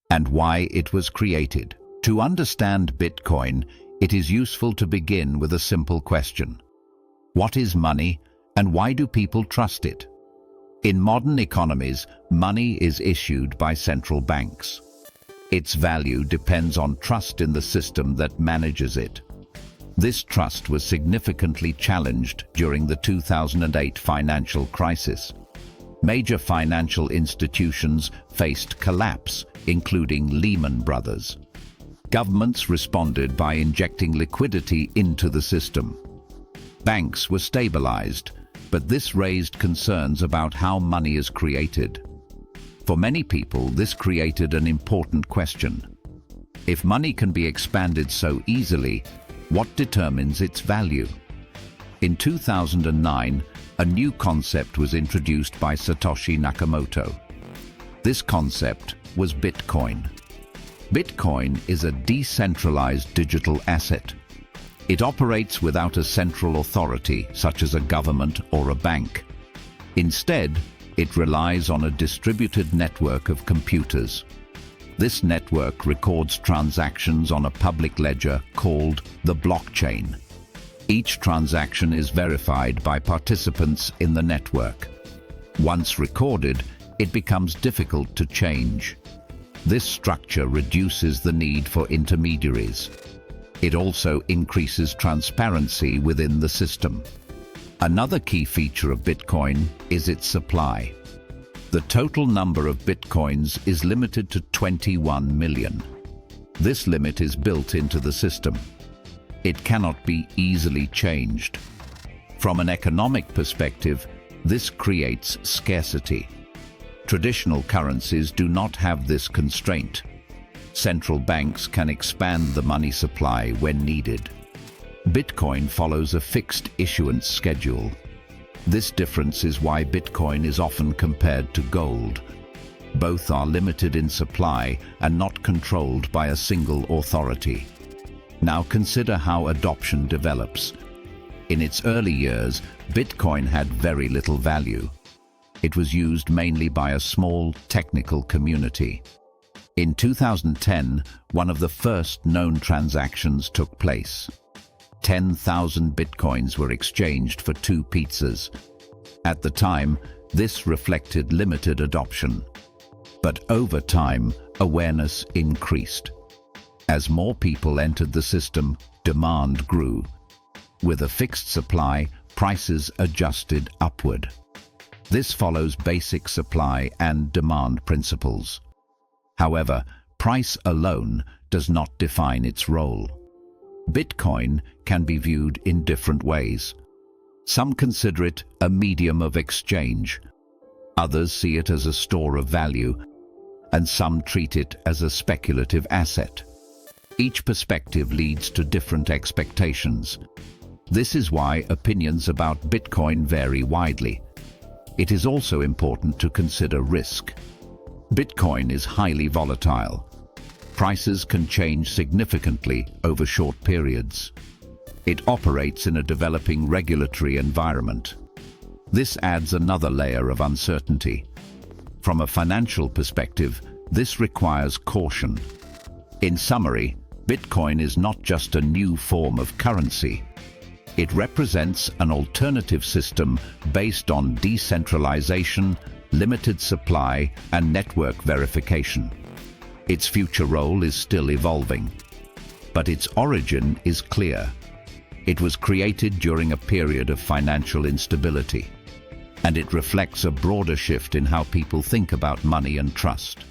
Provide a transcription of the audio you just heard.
and why it was created. To understand Bitcoin, it is useful to begin with a simple question. What is money, and why do people trust it? In modern economies, money is issued by central banks. Its value depends on trust in the system that manages it. This trust was significantly challenged during the 2008 financial crisis. Major financial institutions faced collapse, including Lehman Brothers. Governments responded by injecting liquidity into the system. Banks were stabilized, but this raised concerns about how money is created. For many people, this created an important question. If money can be expanded so easily, what determines its value? In 2009, a new concept was introduced by Satoshi Nakamoto. This concept was Bitcoin. Bitcoin is a decentralized digital asset. It operates without a central authority, such as a government or a bank. Instead, it relies on a distributed network of computers. This network records transactions on a public ledger called the blockchain. Each transaction is verified by participants in the network. Once recorded, it becomes difficult to change. This structure reduces the need for intermediaries. It also increases transparency within the system. Another key feature of Bitcoin is its supply. The total number of Bitcoins is limited to 21 million. This limit is built into the system. It cannot be easily changed. From an economic perspective, this creates scarcity. Traditional currencies do not have this constraint. Central banks can expand the money supply when needed. Bitcoin follows a fixed issuance schedule. This difference is why Bitcoin is often compared to gold. Both are limited in supply and not controlled by a single authority. Now consider how adoption develops. In its early years, Bitcoin had very little value. It was used mainly by a small technical community. In 2010, one of the first known transactions took place. 10,000 Bitcoins were exchanged for 2 pizzas. At the time, this reflected limited adoption. But over time, awareness increased. As more people entered the system, demand grew. With a fixed supply, prices adjusted upward. This follows basic supply and demand principles. However, price alone does not define its role. Bitcoin can be viewed in different ways. Some consider it a medium of exchange. Others see it as a store of value, and some treat it as a speculative asset. Each perspective leads to different expectations. This is why opinions about Bitcoin vary widely. It is also important to consider risk. Bitcoin is highly volatile. Prices can change significantly over short periods. It operates in a developing regulatory environment. This adds another layer of uncertainty. From a financial perspective, this requires caution. In summary, Bitcoin is not just a new form of currency. It represents an alternative system based on decentralization, limited supply, and network verification. Its future role is still evolving, but its origin is clear. It was created during a period of financial instability, and it reflects a broader shift in how people think about money and trust.